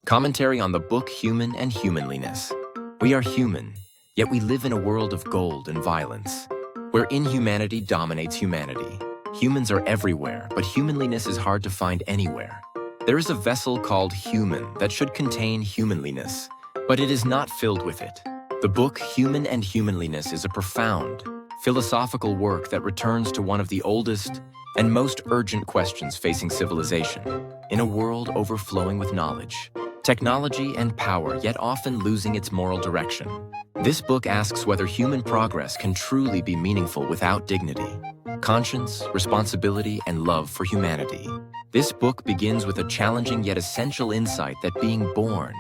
Commentary on the book Human and Humanliness. We are human, yet we live in a world of gold and violence, where inhumanity dominates humanity. Humans are everywhere, but humanliness is hard to find anywhere. There is a vessel called human that should contain humanliness, but it is not filled with it. The book Human and Humanliness is a profound, philosophical work that returns to one of the oldest and most urgent questions facing civilization, in a world overflowing with knowledge, technology, and power, yet often losing its moral direction. This book asks whether human progress can truly be meaningful without dignity, conscience, responsibility, and love for humanity. This book begins with a challenging yet essential insight that being born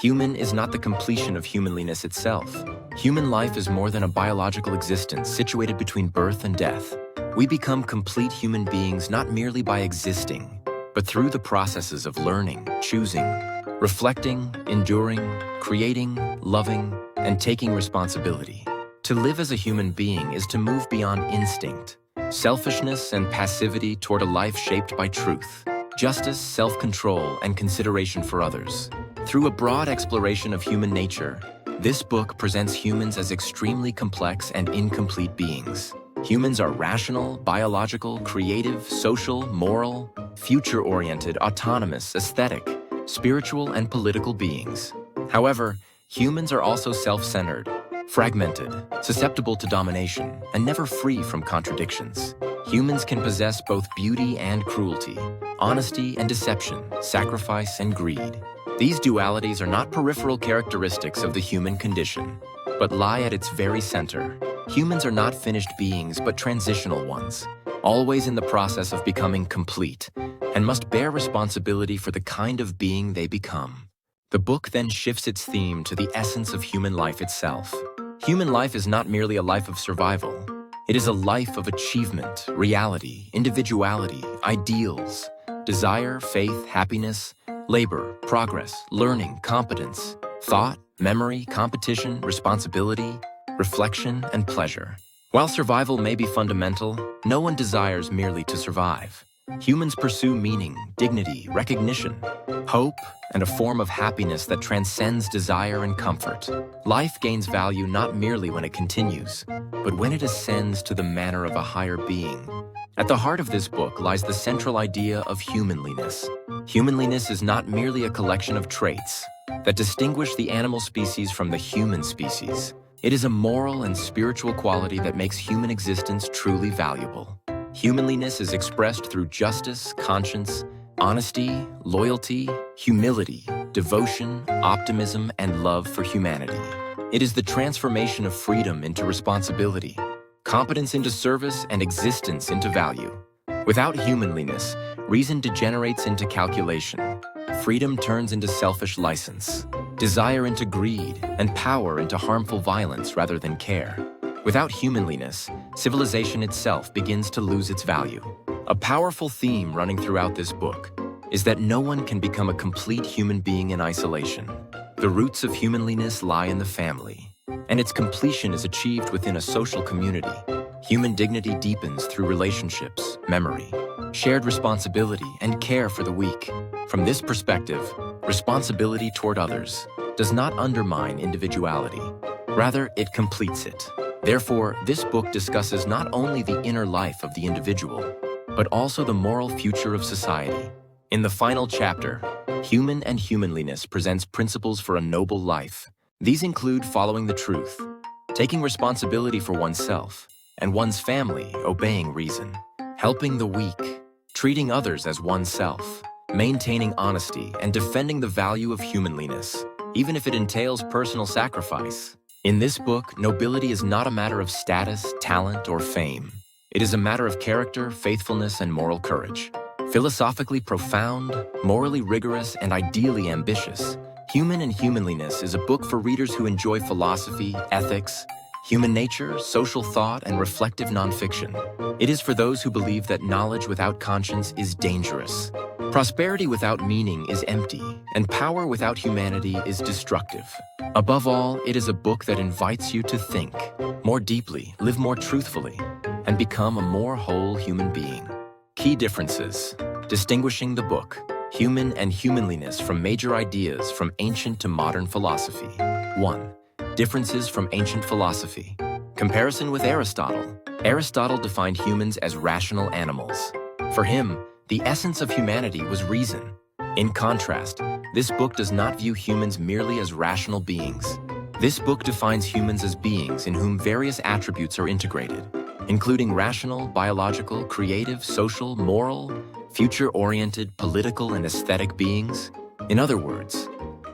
human is not the completion of humanliness itself. Human life is more than a biological existence situated between birth and death. We become complete human beings not merely by existing, but through the processes of learning, choosing, reflecting, enduring, creating, loving, and taking responsibility. To live as a human being is to move beyond instinct, selfishness, and passivity toward a life shaped by truth, justice, self-control, and consideration for others. Through a broad exploration of human nature, this book presents humans as extremely complex and incomplete beings. Humans are rational, biological, creative, social, moral, future-oriented, autonomous, aesthetic, spiritual, and political beings. However, humans are also self-centered, fragmented, susceptible to domination, and never free from contradictions. Humans can possess both beauty and cruelty, honesty and deception, sacrifice and greed. These dualities are not peripheral characteristics of the human condition, but lie at its very center. Humans are not finished beings, but transitional ones, always in the process of becoming complete, and must bear responsibility for the kind of being they become. The book then shifts its theme to the essence of human life itself. Human life is not merely a life of survival. It is a life of achievement, reality, individuality, ideals, desire, faith, happiness, labor, progress, learning, competence, thought, memory, competition, responsibility, reflection, and pleasure. While survival may be fundamental, no one desires merely to survive. Humans pursue meaning, dignity, recognition, hope, and a form of happiness that transcends desire and comfort. Life gains value not merely when it continues, but when it ascends to the manner of a higher being. At the heart of this book lies the central idea of humanliness. Humanliness is not merely a collection of traits that distinguish the animal species from the human species. It is a moral and spiritual quality that makes human existence truly valuable. Humanliness is expressed through justice, conscience, honesty, loyalty, humility, devotion, optimism, and love for humanity. It is the transformation of freedom into responsibility, competence into service, and existence into value. Without humanliness, reason degenerates into calculation. Freedom turns into selfish license, desire into greed, and power into harmful violence rather than care. Without humanliness, civilization itself begins to lose its value. A powerful theme running throughout this book is that no one can become a complete human being in isolation. The roots of humanliness lie in the family, and its completion is achieved within a social community. Human dignity deepens through relationships, memory, shared responsibility, and care for the weak. From this perspective, responsibility toward others does not undermine individuality. Rather, it completes it. Therefore, this book discusses not only the inner life of the individual, but also the moral future of society. In the final chapter, Human and Humanliness presents principles for a noble life. These include following the truth, taking responsibility for oneself and one's family, obeying reason, helping the weak, treating others as oneself, maintaining honesty, and defending the value of humanliness, even if it entails personal sacrifice. In this book, nobility is not a matter of status, talent, or fame. It is a matter of character, faithfulness, and moral courage. Philosophically profound, morally rigorous, and ideally ambitious, Human and Humanliness is a book for readers who enjoy philosophy, ethics, human nature, social thought, and reflective nonfiction. It is for those who believe that knowledge without conscience is dangerous. Prosperity without meaning is empty, and power without humanity is destructive. Above all, it is a book that invites you to think more deeply, live more truthfully, and become a more whole human being. Key differences. Distinguishing the book. Human and Humanliness from Major Ideas from Ancient to Modern Philosophy. 1. Differences from Ancient Philosophy. Comparison with Aristotle. Aristotle defined humans as rational animals. For him, the essence of humanity was reason. In contrast, this book does not view humans merely as rational beings. This book defines humans as beings in whom various attributes are integrated, including rational, biological, creative, social, moral, future-oriented, political, and aesthetic beings. In other words,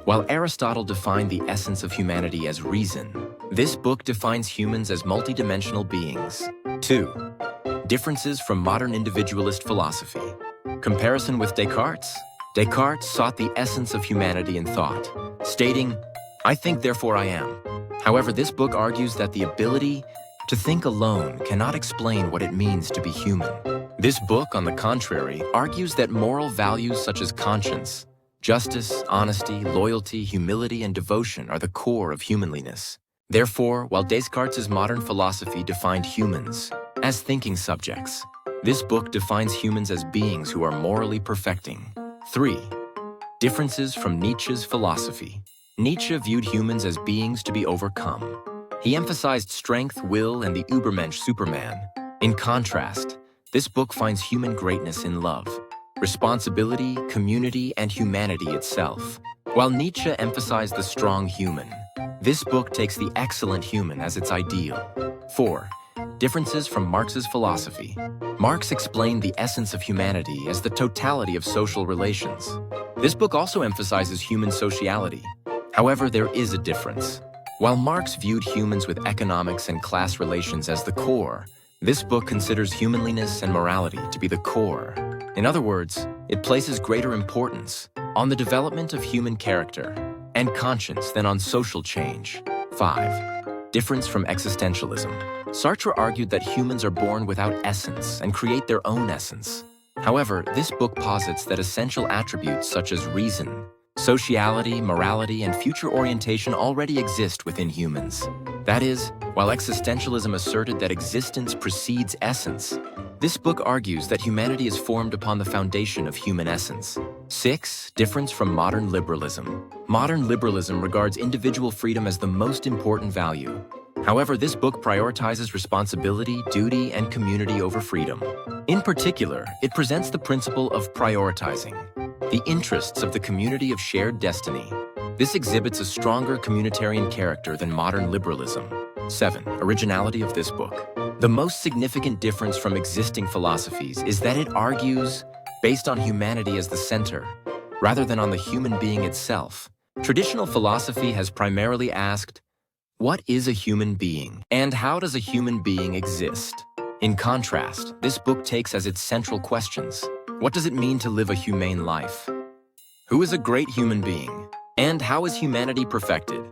while Aristotle defined the essence of humanity as reason, this book defines humans as multidimensional beings. 2. Differences from modern individualist philosophy. Comparison with Descartes. Descartes sought the essence of humanity in thought, stating, "I think, therefore I am." However, this book argues that the ability to think alone cannot explain what it means to be human. This book, on the contrary, argues that moral values such as conscience, justice, honesty, loyalty, humility, and devotion are the core of humanliness. Therefore, while Descartes' modern philosophy defined humans as thinking subjects, this book defines humans as beings who are morally perfecting. 3. Differences from Nietzsche's philosophy. Nietzsche viewed humans as beings to be overcome. He emphasized strength, will, and the Übermensch Superman. In contrast, this book finds human greatness in love, responsibility, community, and humanity itself. While Nietzsche emphasized the strong human, this book takes the excellent human as its ideal. 4. Differences from Marx's philosophy. Marx explained the essence of humanity as the totality of social relations. This book also emphasizes human sociality. However, there is a difference. While Marx viewed humans with economics and class relations as the core, this book considers humanliness and morality to be the core. In other words, it places greater importance on the development of human character and conscience than on social change. 5. Difference from existentialism. Sartre argued that humans are born without essence and create their own essence. However, this book posits that essential attributes such as reason, sociality, morality, and future orientation already exist within humans. That is, while existentialism asserted that existence precedes essence, this book argues that humanity is formed upon the foundation of human essence. 6. Difference from modern liberalism. Modern liberalism regards individual freedom as the most important value. However, this book prioritizes responsibility, duty, and community over freedom. In particular, it presents the principle of prioritizing the interests of the community of shared destiny. This exhibits a stronger communitarian character than modern liberalism. 7. Originality of this book. The most significant difference from existing philosophies is that it argues based on humanity as the center, rather than on the human being itself. Traditional philosophy has primarily asked, what is a human being, and how does a human being exist? In contrast, this book takes as its central questions, what does it mean to live a humane life? Who is a great human being? And how is humanity perfected?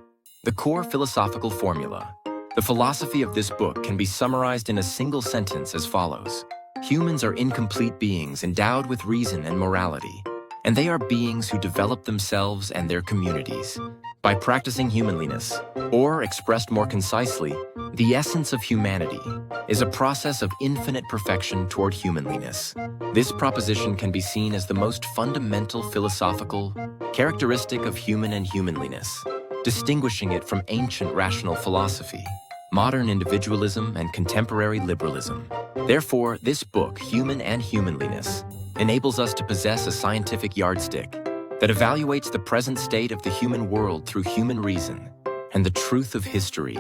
The core philosophical formula. The philosophy of this book can be summarized in a single sentence as follows. Humans are incomplete beings endowed with reason and morality, and they are beings who develop themselves and their communities by practicing humanliness, or expressed more concisely, the essence of humanity is a process of infinite perfection toward humanliness. This proposition can be seen as the most fundamental philosophical characteristic of human and humanliness, distinguishing it from ancient rational philosophy, modern individualism, and contemporary liberalism. Therefore, this book, Human and Humanliness, enables us to possess a scientific yardstick that evaluates the present state of the human world through human reason and the truth of history,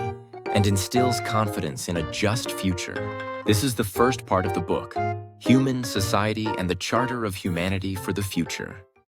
and instills confidence in a just future. This is the first part of the book, Human, Society, and the Charter of Humanity for the Future.